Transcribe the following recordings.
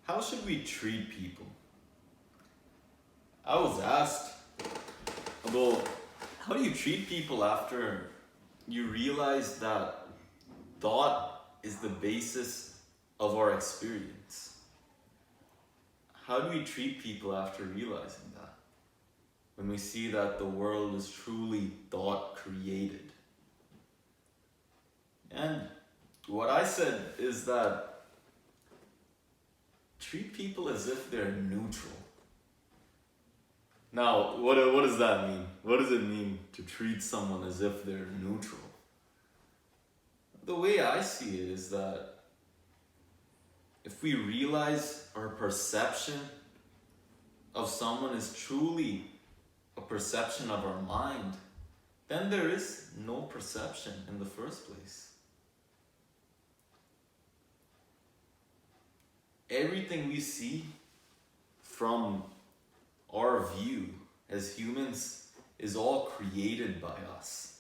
How should we treat people? I was asked about how do you treat people after you realize that thought is the basis of our experience. How do we treat people after realizing that? When we see that the world is truly thought created. And what I said is that treat people as if they're neutral. Now, what does that mean? What does it mean to treat someone as if they're neutral? The way I see it is that if we realize our perception of someone is truly a perception of our mind, then there is no perception in the first place. Everything we see from our view as humans is all created by us.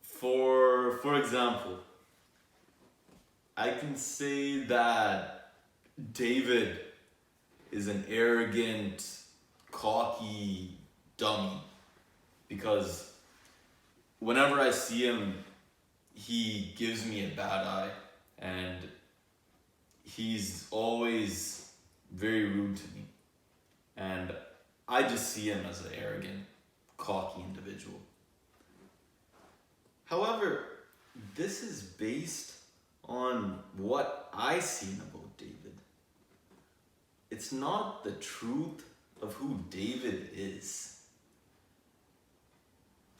For example, I can say that David is an arrogant, cocky dummy because whenever I see him, he gives me a bad eye and he's always very rude to me. And I just see him as an arrogant, cocky individual. However, this is based on what I seen about David. It's not the truth of who David is.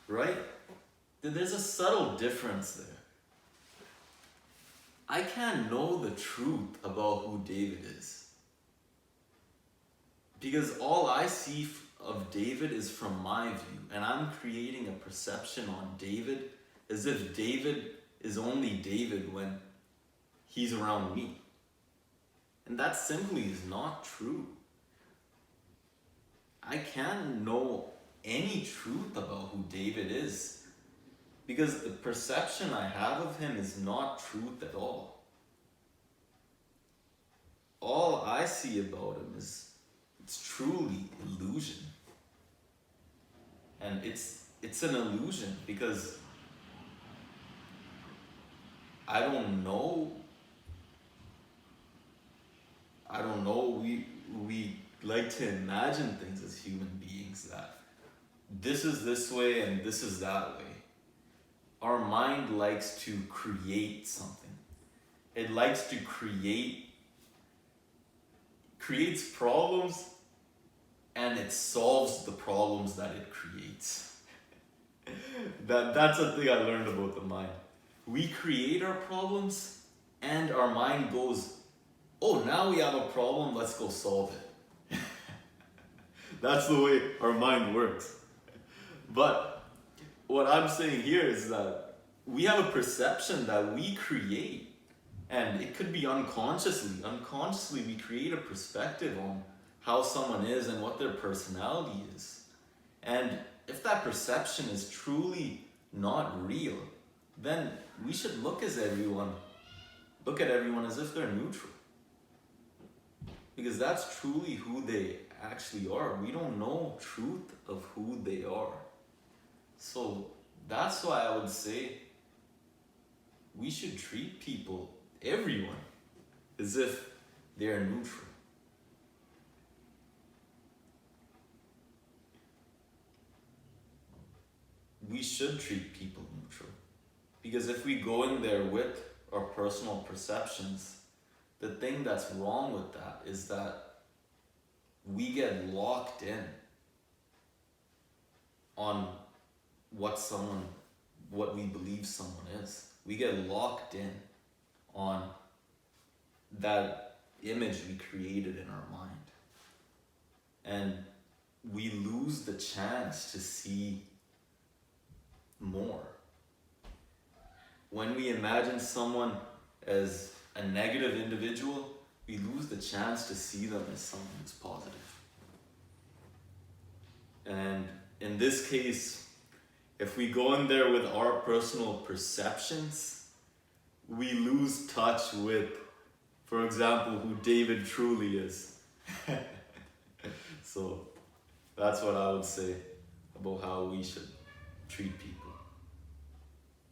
Right? There's a subtle difference there. I can't know the truth about who David is. Because all I see of David is from my view. And I'm creating a perception on David as if David is only David when he's around me. And that simply is not true. I can't know any truth about who David is because the perception I have of him is not truth at all. All I see about him is it's truly illusion. And it's an illusion because I don't know, we like to imagine things as human beings that this is this way and this is that way. Our mind likes to create something. It likes to creates problems and it solves the problems that it creates. That's a thing I learned about the mind. We create our problems and our mind goes, oh, now we have a problem, let's go solve it. That's the way our mind works. But what I'm saying here is that we have a perception that we create, and it could be unconsciously. Unconsciously, we create a perspective on how someone is and what their personality is. And if that perception is truly not real, then we should look at everyone as if they're neutral. Because that's truly who they actually are. We don't know truth of who they are. So that's why I would say we should treat people, everyone, as if they're neutral. We should treat people neutral. Because if we go in there with our personal perceptions, the thing that's wrong with that is that we get locked in on what we believe someone is. We get locked in on that image we created in our mind. And we lose the chance to see more. When we imagine someone as a negative individual, we lose the chance to see them as someone who's positive. And in this case, if we go in there with our personal perceptions, we lose touch with For example, who David truly is. So that's what I would say about how we should treat people.